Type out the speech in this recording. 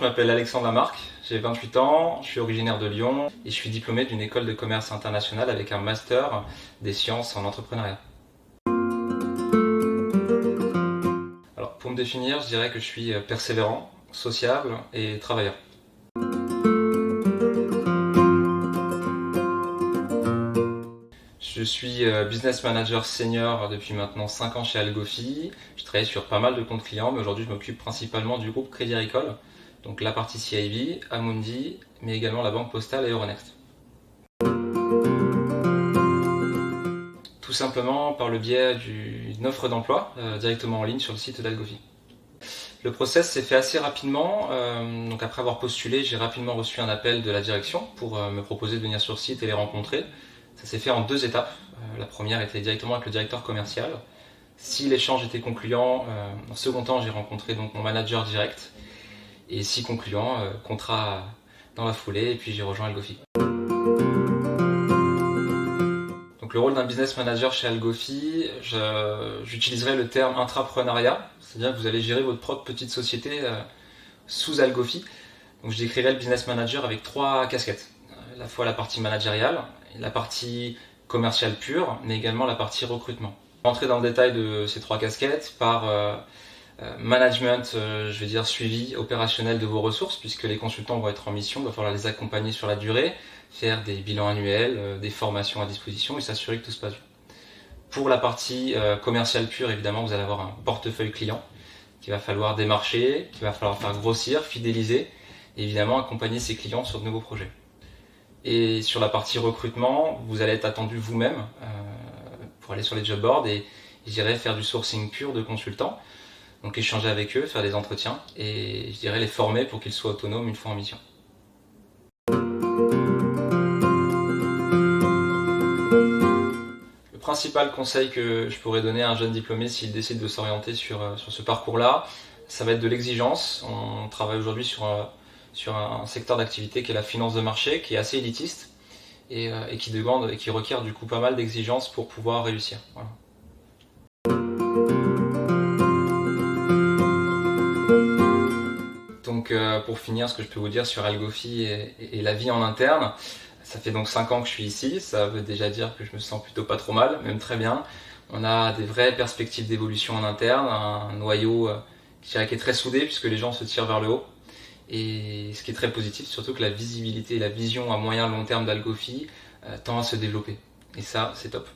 m'appelle Alexandre Lamarque, j'ai 28 ans, je suis originaire de Lyon et je suis diplômé d'une école de commerce international avec un master des sciences en entrepreneuriat. Alors pour me définir, je dirais que je suis persévérant, sociable et travailleur. Je suis business manager senior depuis maintenant 5 ans chez Algofi. Je travaille sur pas mal de comptes clients, mais aujourd'hui je m'occupe principalement du groupe Crédit Agricole, donc la partie CIB, Amundi, mais également la Banque Postale et Euronext. Tout simplement par le biais d'une offre d'emploi directement en ligne sur le site d'Algofi. Le process s'est fait assez rapidement, donc après avoir postulé, j'ai rapidement reçu un appel de la direction pour me proposer de venir sur site et les rencontrer. Ça s'est fait en 2 étapes. La première était directement avec le directeur commercial. Si l'échange était concluant, en second temps, j'ai rencontré donc mon manager direct. Et si concluant, contrat dans la foulée, et puis j'ai rejoint Algofi. Donc le rôle d'un business manager chez Algofi, j'utiliserai le terme intrapreneuriat, c'est-à-dire que vous allez gérer votre propre petite société sous Algofi. Donc je décrirai le business manager avec 3 casquettes. À la fois la partie managériale, la partie commerciale pure, mais également la partie recrutement. Rentrer dans le détail de ces 3 casquettes par management, je vais dire suivi opérationnel de vos ressources, puisque les consultants vont être en mission, il va falloir les accompagner sur la durée, faire des bilans annuels, des formations à disposition et s'assurer que tout se passe bien. Pour la partie commerciale pure, évidemment, vous allez avoir un portefeuille client qu'il va falloir démarcher, qu'il va falloir faire grossir, fidéliser et évidemment accompagner ses clients sur de nouveaux projets. Et sur la partie recrutement, vous allez être attendu vous-même pour aller sur les job boards et je dirais faire du sourcing pur de consultants. Donc échanger avec eux, faire des entretiens et je dirais les former pour qu'ils soient autonomes une fois en mission. Le principal conseil que je pourrais donner à un jeune diplômé s'il décide de s'orienter sur ce parcours-là, ça va être de l'exigence. On travaille aujourd'hui sur un secteur d'activité qui est la finance de marché, qui est assez élitiste et qui demande et qui requiert du coup pas mal d'exigences pour pouvoir réussir. Voilà. Donc pour finir, ce que je peux vous dire sur Algofi et la vie en interne, ça fait donc 5 ans que je suis ici, ça veut déjà dire que je me sens plutôt pas trop mal, même très bien. On a des vraies perspectives d'évolution en interne, un noyau qui est très soudé puisque les gens se tirent vers le haut. Et ce qui est très positif, surtout que la visibilité et la vision à moyen long terme d'Algofi tend à se développer. Et ça, c'est top.